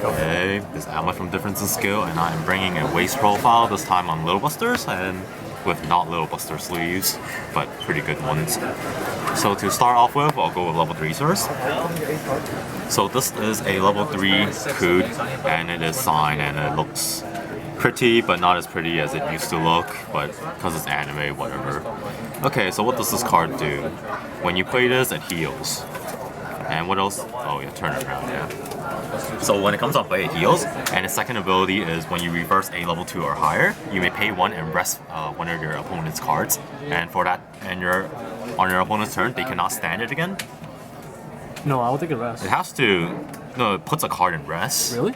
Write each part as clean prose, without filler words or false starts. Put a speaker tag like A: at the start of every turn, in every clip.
A: Okay, this is Amulet from Difference in Skill, and I am bringing a Weiss profile, this time on Little Busters, and with not Little Buster sleeves, but pretty good ones. So to start off with, I'll go with level 3 first. So this is a level 3 Coot, and it is signed, and it looks pretty, but not as pretty as it used to look, but because it's anime, whatever. Okay, so what does this card do? When you play this, it heals. And what else? Oh yeah, turn it around, yeah. So when it comes on play, it heals, and its second ability is when you reverse a level 2 or higher, you may pay 1 and rest one of your opponent's cards. And for that, on your opponent's turn, they cannot stand it again.
B: No, I don't think it rests.
A: It has to. No, it puts a card in rest.
B: Really?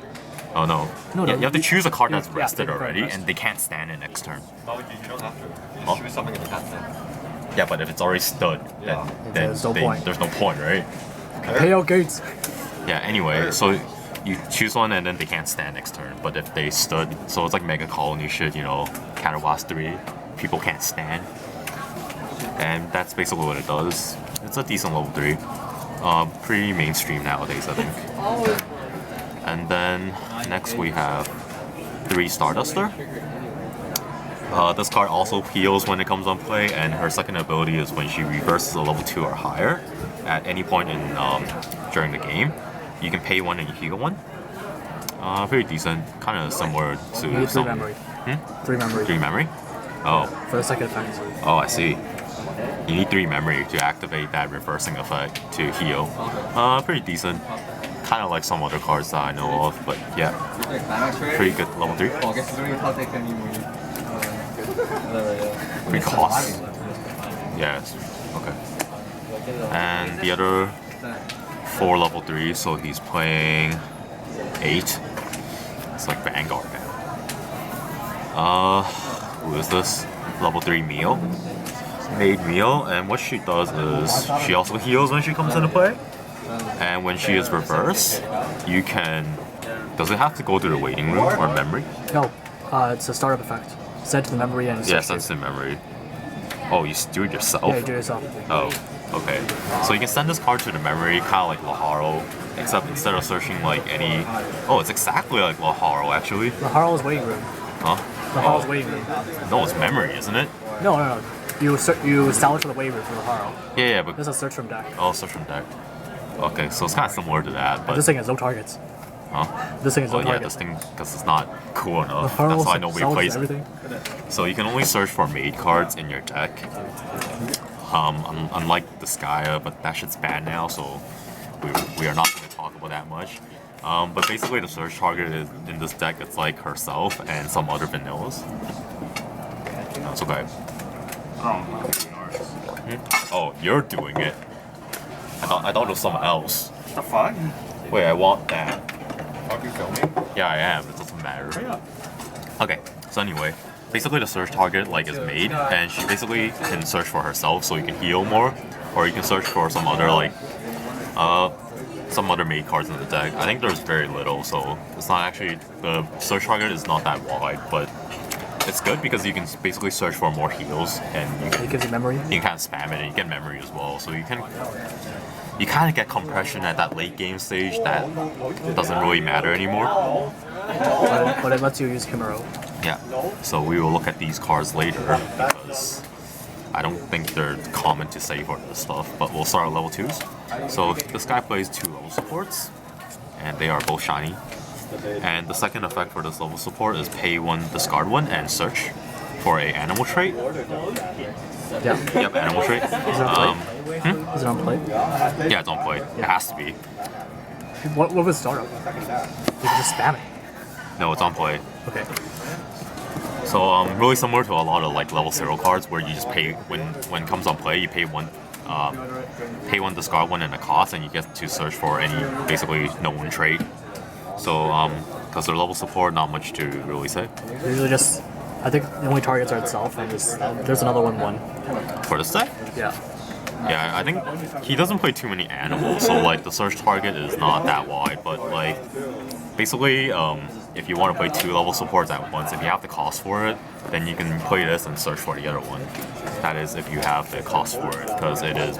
A: Oh no.
B: No,
A: you have to choose a card that's rested
B: yeah,
A: already,
B: rest.
A: and they can't stand it next turn.
C: You don't have to. You
A: Oh.
C: choose something in the castle.
A: Yeah, but if it's already stood, then
B: there's no point.
A: There's no point, right?
B: Pay out gates.
A: Yeah, anyway, so you choose one and then they can't stand next turn. But if they stood, so it's like Mega Colony shit, you know, Counter Blast 3, people can't stand. And that's basically what it does. It's a decent level 3. Pretty mainstream nowadays, I think. And then next we have 3 Starduster. This card also heals when it comes on play, and her second ability is when she reverses a level 2 or higher at any point in during the game. You can pay 1 and you heal 1. Pretty decent, kind of similar to
B: You need 3 memory. 3 memory.
A: 3 memory? Oh.
B: For the second effect.
A: Oh, I see. You need 3 memory to activate that reversing effect to heal. Pretty decent. Kind of like some other cards that I know of, but yeah. Pretty good level 3. Pretty cost. Yes. Okay. And the other 4 level 3, so he's playing 8. It's like Vanguard now. Who is this? Level 3 Meal. Maid Meal, and what she does is she also heals when she comes into play. And when she is reversed, you can. Does it have to go to the waiting room or memory?
B: No, it's a startup effect. Send to the memory and
A: Yeah, sends to memory. Oh, you do it yourself?
B: Yeah, you do it yourself.
A: Oh, okay. So you can send this card to the memory, kind of like Laharo, except instead of searching like any. Oh, it's exactly like Laharo actually.
B: Laharo's waiting room.
A: Huh?
B: Laharo's waiting room.
A: No, it's memory, isn't it?
B: No. You salvage for the waiting room for Laharo.
A: Yeah, but.
B: There's a search from deck.
A: Oh, search from deck. Okay, so it's kind of similar to that, but.
B: This thing has no targets.
A: Huh?
B: This thing has no
A: Oh yeah,
B: targets.
A: this thing, because it's not cool enough.
B: Laharo
A: That's why nobody plays it.
B: everything.
A: So you can only search for maid cards in your deck. Unlike the Skya, but that shit's bad now, so we are not going to talk about that much. But basically the search target is in this deck, it's like herself and some other vanillas. That's okay. Oh, you're doing it. I thought it was someone else.
C: The fuck?
A: Wait, I want that.
C: Are you filming?
A: Yeah, I am. It doesn't matter. Okay, so anyway, basically the search target like is made, and she basically can search for herself, so you can heal more, or you can search for some other some other maid cards in the deck. I think there's very little, so it's not actually the search target is not that wide, but it's good because you can basically search for more heals, and
B: It gives you memory.
A: you can kind of spam it, and you get memory as well, so you kind of get compression at that late game stage that doesn't really matter anymore.
B: But it lets you use Kimuro.
A: Yeah, so we will look at these cards later because I don't think they're common to say for this stuff, but we'll start at level 2s. So this guy plays 2 level supports, and they are both shiny. And the second effect for this level support is pay 1, discard 1, and search for a animal trait.
B: Yeah.
A: Yep, animal trait.
B: Is it on play?
A: Yeah, it's on play. It has to be.
B: What was startup? You can just spam it.
A: No, it's on play.
B: Okay.
A: So really similar to a lot of like level 0 cards where you just pay when it comes on play, you pay 1, discard 1, and a cost, and you get to search for any basically known trait. So because they're level support, not much to really say.
B: Usually just, I think the only targets are itself, and there's another 1/1.
A: For this deck?
B: Yeah.
A: Yeah, I think he doesn't play too many animals, so like the search target is not that wide, but like basically if you want to play 2 level supports at once, if you have the cost for it, then you can play this and search for the other one. That is if you have the cost for it, because it is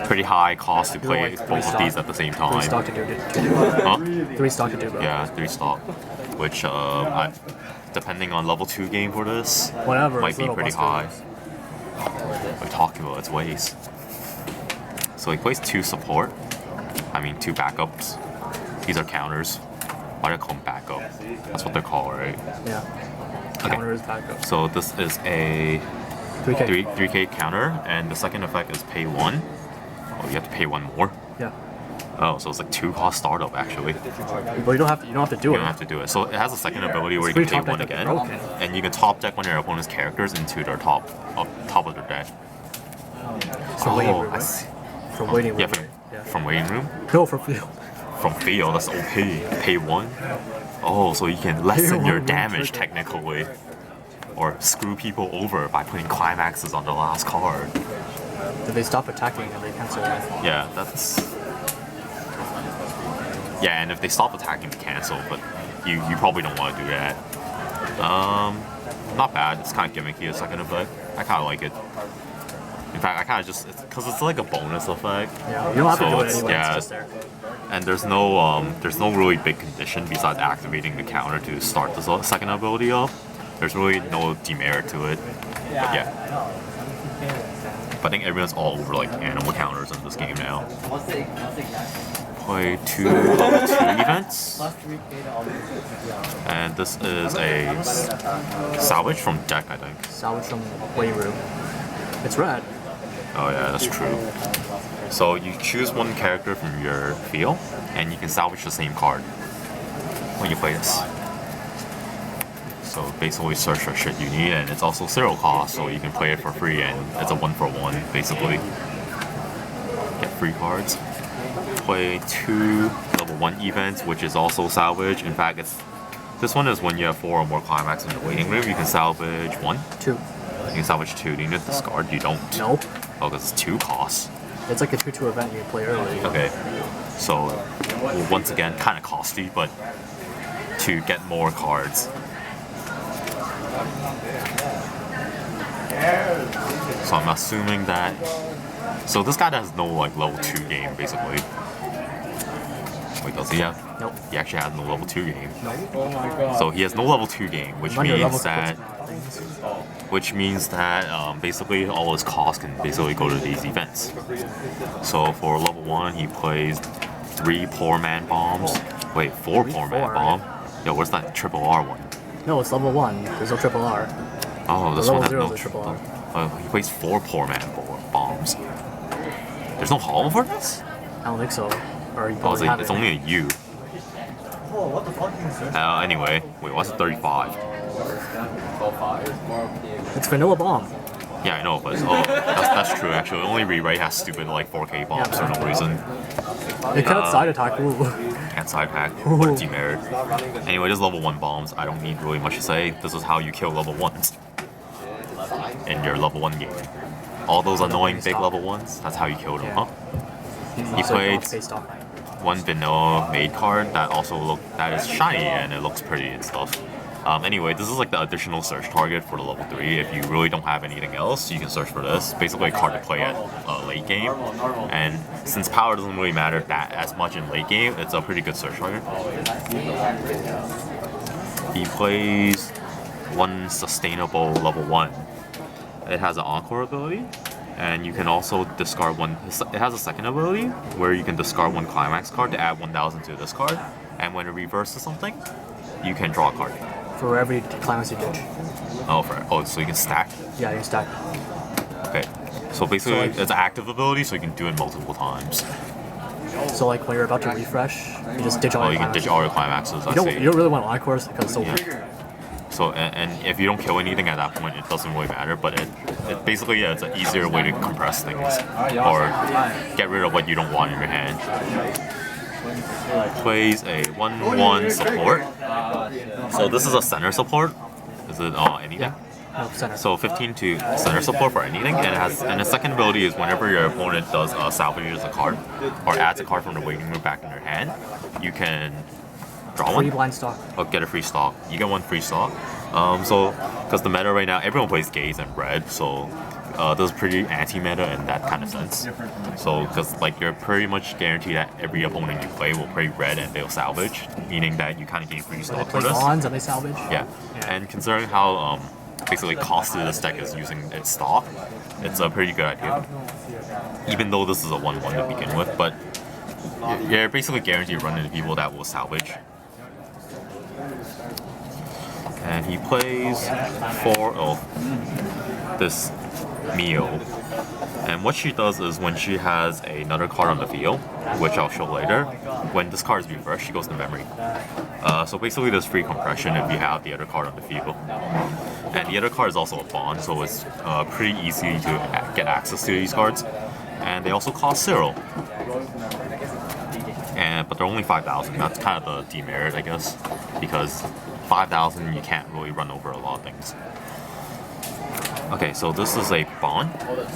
A: Pretty high cost to
B: You're
A: play
B: like three
A: both of
B: stock.
A: these at the same
B: 3
A: time.
B: stock to do.
A: Huh?
B: 3 stock to do, bro.
A: Yeah, 3 stock. Which, depending on level 2 game for this,
B: Whatever.
A: might
B: it's
A: be
B: little
A: pretty
B: buster.
A: high. We're talking about its Weiss. So he plays 2 support. I mean 2 backups. These are counters. Why do they call them backup? That's what they're called, right?
B: Yeah. Counter is backup.
A: So this is a
B: 3K.
A: 3K counter, and the second effect is pay 1. Oh, you have to pay 1 more?
B: Yeah.
A: Oh, so it's like 2 cost startup actually.
B: But you don't have to. You don't have to do
A: You
B: it.
A: don't have to do it. So it has a second ability where you
B: free
A: can pay
B: top
A: 1
B: deck
A: again,
B: broken.
A: and you can top deck one of your opponent's characters into their top of their deck.
B: It's from waiting room,
A: I
B: right?
A: see.
B: From waiting room.
A: Yeah,
B: right? Yeah.
A: from waiting room.
B: No, from field.
A: From field, that's OP. Pay 1. Oh, so you can lessen
B: Pay
A: your
B: 1
A: damage
B: trigger.
A: technically. Or screw people over by putting climaxes on the last card.
B: If they stop attacking and they cancel it.
A: Yeah, that's... Yeah, and if they stop attacking, they cancel, but you probably don't want to do that. Not bad. It's kind of gimmicky, a second effect. I kind of like it. In fact, I kind of just... Because it's like a bonus effect.
B: Yeah, you don't have to
A: So
B: do it
A: it's-
B: anyway.
A: yeah.
B: It's just there.
A: And there's no really big condition besides activating the counter to start the second ability off. There's really no demerit to it. But yeah. But I think everyone's all over like animal counters in this game now. Play 2 level 2 events. And this is a salvage from deck, I think.
B: Salvage from waiting room. It's red.
A: Oh yeah, that's true. So you choose one character from your field, and you can salvage the same card when you play this. So basically search for shit you need, and it's also 0 cost, so you can play it for free, and it's a 1-for-1 basically. Get free cards. Play 2 level 1 events, which is also salvage. In fact, this one is when you have 4 or more climax in the waiting room, you can salvage 1.
B: 2.
A: You can salvage 2. Do you need to discard? You don't.
B: No.
A: Oh, because it's 2 costs.
B: It's like a 2-2 event you play early.
A: Okay, so once again, kind of costly, but to get more cards. So I'm assuming that. So this guy has no like level 2 game basically. Wait, does he have?
B: Nope.
A: He actually has no level 2 game.
B: Nope.
A: So he has no level 2 game, which
B: Run your level
A: means that. Which means that basically all his costs can basically go to these events. So for level 1, he plays 3 poor man bombs. Wait, 4 poor man
B: four.
A: bomb? Yo, where's that triple R one?
B: No, it's level 1. There's no triple R.
A: Oh, this
B: level
A: one has
B: 0
A: no
B: is a triple R.
A: He plays 4 poor man bombs. There's no hollow for this?
B: I don't think so. Or you
A: Oh,
B: probably have
A: it's
B: it.
A: only a U. Anyway, wait, what's a 35?
B: It's vanilla bomb.
A: Yeah, I know, but that's true actually. Only rewrite has stupid like 4K bombs for no reason.
B: It can't side attack. Ooh.
A: Can't side pack, but it's demerit. Anyway, this is level 1 bombs. I don't need really much to say. This is how you kill level 1s in your level 1 game. All those annoying big level 1s, that's how you kill them, huh? He
B: So
A: played
B: face stock.
A: 1 vanilla made card that is shiny and it looks pretty and stuff. Anyway, this is like the additional search target for the level 3. If you really don't have anything else, you can search for this. Basically a card to play at late game. And since power doesn't really matter that as much in late game, it's a pretty good search target. He plays 1 sustainable level 1. It has an encore ability. And you can also discard 1. It has a second ability where you can discard 1 climax card to add 1,000 to this card. And when it reverses something, you can draw a card.
B: For every climax you ditch.
A: So you can stack.
B: Yeah, you can stack.
A: Okay. So basically,
B: So, like-
A: it's an active ability, so you can do it multiple times.
B: So like when you're about to refresh, you just ditch all
A: Oh,
B: your
A: you can ditch
B: climaxes.
A: all your climaxes.
B: You don't really want encores because it's so
A: Yeah.
B: weak.
A: So and if you don't kill anything at that point, it doesn't really matter. But it basically it's an easier way to compress things or get rid of what you don't want in your hand. Plays a 1/1 support. So this is a center support. Is it anything?
B: No, center.
A: So 15 to center support for anything, and the second ability is whenever your opponent does salvages a card or adds a card from the waiting room back in their hand, you can draw
B: Free
A: one
B: blind stock.
A: or get a free stock. You get 1 free stock. So because the meta right now, everyone plays gaze and red, so this is pretty anti-meta in that kind of sense. So, because like you're pretty much guaranteed that every opponent you play will play red and they'll salvage, meaning that you kind of gain free
B: They
A: stock
B: play
A: for this.
B: bonds and they salvage.
A: Yeah, and considering how basically costly this deck is using its stock, it's a pretty good idea. Even though this is a 1/1 to begin with, but you're basically guaranteed to run into people that will salvage. And he plays for this Mio. And what she does is when she has another card on the field, which I'll show later, when this card is reversed, she goes to memory. So basically there's free compression if you have the other card on the field. And the other card is also a bond, so it's pretty easy to get access to these cards. And they also cost 0. But they're only 5,000. That's kind of the demerit, I guess, because 5,000 you can't really run over a lot of things. Okay, so this is a bond,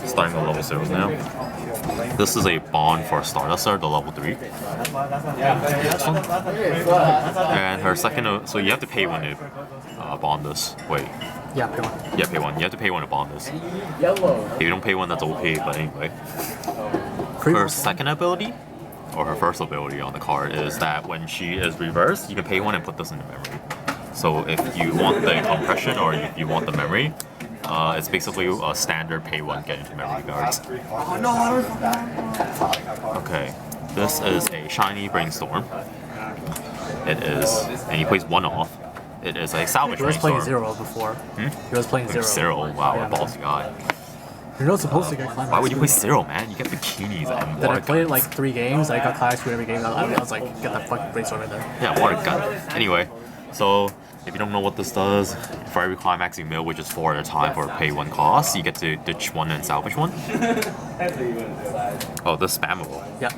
A: starting with level 0s now. This is a bond for Starduster, the level 3. And her second, so you have to pay one to bond this. Wait.
B: Yeah, pay one.
A: Yeah, pay one. You have to pay one to bond this. If you don't pay one, that's OP, but anyway. Her second ability, or her first ability on the card, is that when she is reversed, you can pay one and put this into memory. So if you want the compression or if you want the memory, it's basically a standard pay one get into memory cards. Okay, this is a shiny brainstorm. It is, and he plays 1 off. It is a salvage
B: He was
A: brainstorm.
B: playing 0 before. He was playing 0.
A: 0. Wow,
B: Yeah.
A: a ballsy guy.
B: You're not supposed to get climax.
A: Why would you play 0, man? You get bikinis and
B: Then I
A: water
B: played
A: gun.
B: like 3 games. I got climax for every game. I was like, get that fucking brainstorm in there.
A: Yeah, water gun. Anyway, so if you don't know what this does, for every climax you mill, which is 4 at a time for a pay 1 cost, you get to ditch 1 and salvage 1. Oh, this is spammable.
B: Yeah.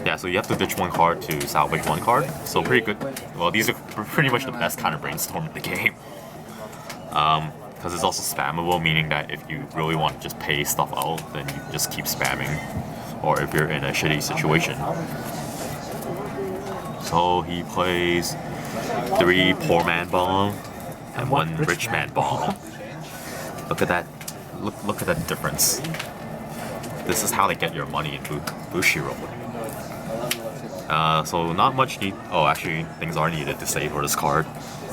A: Yeah, so you have to ditch 1 card to salvage 1 card. So pretty good. Well, these are pretty much the best kind of brainstorm in the game. Because it's also spammable, meaning that if you really want to just pay stuff out, then you just keep spamming. Or if you're in a shitty situation. So he plays 3 poor man bomb and 1 rich man bomb. Look at that! Look at that difference. This is how they get your money in Bushiroad. So not much need. Oh, actually, things are needed to save for this card.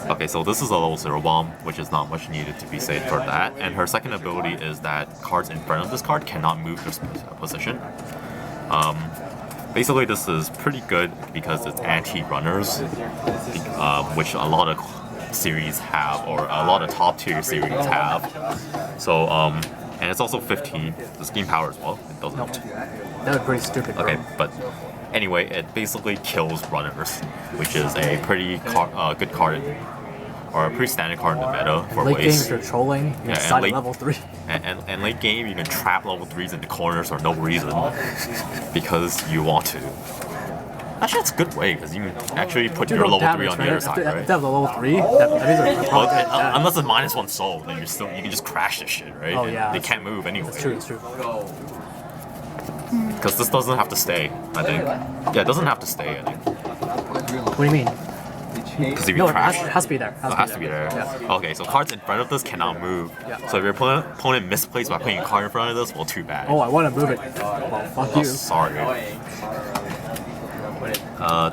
A: Okay, so this is a level 0 bomb, which is not much needed to be saved for that. And her second ability is that cards in front of this card cannot move their position. Basically, this is pretty good because it's anti-runners, which a lot of series have, or a lot of top tier series have. So, and it's also 15. Does game power as well? It doesn't.
B: No. That was pretty stupid, bro.
A: Okay, but anyway, it basically kills runners, which is a pretty good card, or a pretty standard card in the meta for
B: Late game,
A: Weiss.
B: if you're trolling, you can
A: Yeah, and
B: side
A: late-
B: level 3.
A: And late game, you can trap level 3s into corners for no reason, because you want to. Actually, that's a good way, because you can actually put your level 3 on the other side,
B: If
A: right?
B: they have the level 3, that means they're
A: Well,
B: probably
A: unless it's -1 soul, then you can just crash this shit, right?
B: Oh,
A: And
B: yeah.
A: they can't move anyway.
B: It's true, it's true.
A: Because this doesn't have to stay, I think. Yeah, it doesn't have to stay, I think.
B: What do you mean?
A: Because if you
B: No, it
A: crash,
B: has to be there.
A: it has to be there.
B: Yeah.
A: Okay, so cards in front of this cannot move.
B: Yeah.
A: So if your opponent misplays by putting a card in front of this, well, too bad.
B: Oh, I want to move it. Well, fuck
A: Oh,
B: you.
A: sorry.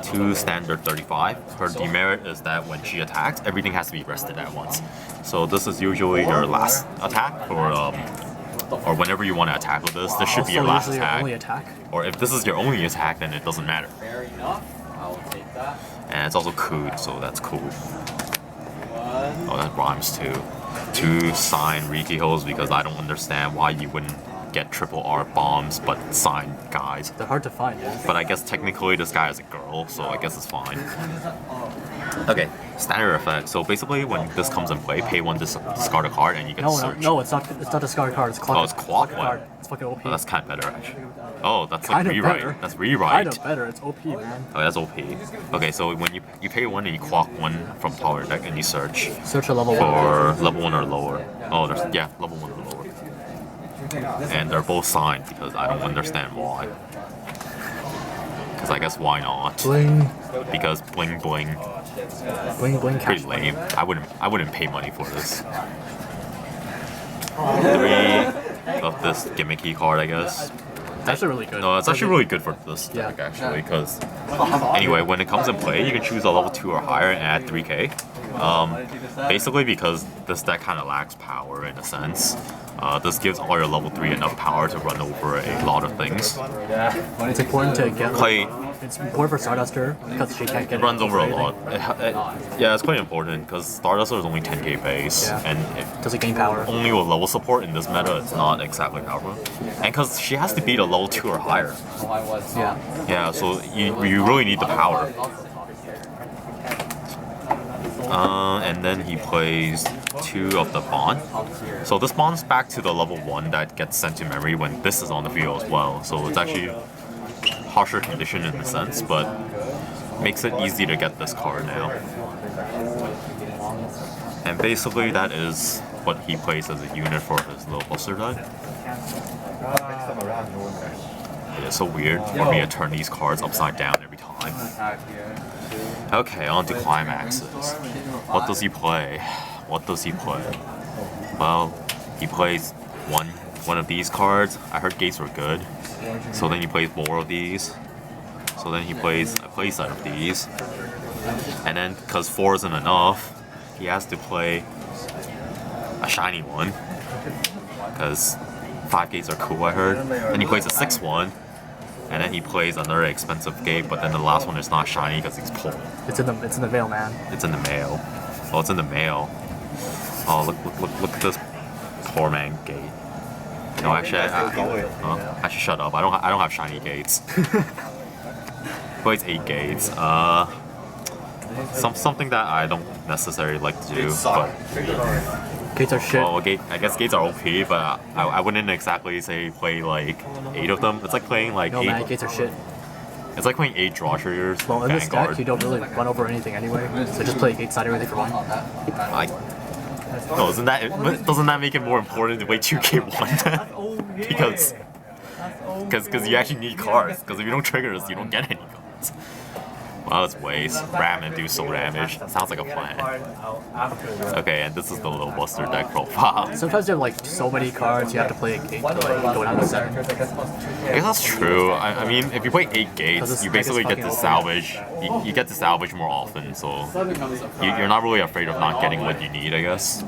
A: 2 standard 35. Her demerit is that when she attacks, everything has to be rested at once. So this is usually your last attack, or whenever you want to attack with this, this should be your
B: Also
A: last
B: usually your
A: attack.
B: only attack.
A: Or if this is your only attack, then it doesn't matter.
C: Fair enough. I'll take that.
A: And it's also cool, so that's cool. Oh, that rhymes too. 2 sign Riki Hills because I don't understand why you wouldn't get triple R bombs but sign guys.
B: They're hard to find, dude.
A: But I guess technically this guy is a girl, so I guess it's fine. Okay, standard effect. So basically when this comes in play, pay 1 to discard a card and you get to
B: No,
A: search.
B: no, it's not discard card. It's clock.
A: Oh, it's clock one.
B: card. It's fucking OP.
A: Oh, that's kind of better actually. Oh, that's like
B: Kind of
A: rewrite.
B: better.
A: That's rewrite.
B: Kind of better. It's OP, man.
A: Oh, that's OP. Okay, so when you pay 1 and you clock 1 from power deck and you search
B: Search a level 1.
A: for level 1 or lower. Oh, there's level 1 or lower. And they're both signed because I don't understand why. Because I guess why not?
B: Bling,
A: Because bling bling,
B: bling, bling. Cash
A: pretty lame. I wouldn't pay money for this. 3 of this gimmicky card, I guess.
B: It's actually really good.
A: No, it's actually really good for this deck,
B: Yeah.
A: actually, because anyway, when it comes in play, you can choose a level 2 or higher and add 3k. Basically because this deck kind of lacks power in a sense. This gives all your level 3 enough power to run over a lot of things.
B: It's important to get.
A: Play
B: It's important for Starduster because she can't get
A: It runs over a lot. Yeah, it's quite important because Starduster is only 10k base,
B: Yeah.
A: and if
B: Does it gain power?
A: only with level support in this meta, it's not exactly powerful. And because she has to beat a level 2 or higher.
B: Yeah.
A: Yeah, so you really need the power. And then he plays 2 of the Bond. So this Bond's back to the level 1 that gets sent to memory when this is on the field as well. So it's actually harsher condition in a sense, but makes it easy to get this card now. And basically that is what he plays as a unit for his little buster deck. It is so weird for me to turn these cards upside down every time. Okay, on to Climaxes. What does he play? What does he play? Well, he plays one of these cards. I heard gates were good. So then he plays more of these. So then he plays a playset of these. And then, because 4 isn't enough, he has to play a shiny one. Because 5 gates are cool, I heard. Then he plays a 6 one. And then he plays another expensive gate, but then the last one is not shiny because he's pulled.
B: It's in the mail, man.
A: It's in the mail. Oh, it's in the mail. Oh, look at this poor man gate. No, actually, I should shut up. I don't have shiny gates. Plays 8 gates. Something that I don't necessarily like to do. But
B: Gates are shit.
A: well, I guess gates are OP, but I wouldn't exactly say play like 8 of them. It's like playing like
B: No,
A: 8.
B: man, gates are shit.
A: It's like playing 8 draw triggers.
B: Well, in this deck,
A: Vanguard.
B: you don't really run over anything anyway. So just play gate side everything for 1.
A: No, doesn't that make it more important to play 2k1? because you actually need cards. Because if you don't trigger this, you don't get any cards. Well, it's Weiss. Ram and do soul damage. Sounds like a plan. Okay, and this is the little buster deck profile.
B: Sometimes you have like so many cards, you have to play a gate to like go down to 7.
A: I guess that's true. I mean, if you play 8 gates, you basically get to salvage. You get to salvage more often, so you're not really afraid of not getting what you need, I guess.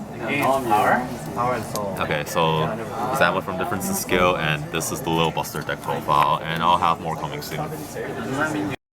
A: Okay, so it's Amulet from Difference in Skill, and this is the little buster deck profile, and I'll have more coming soon.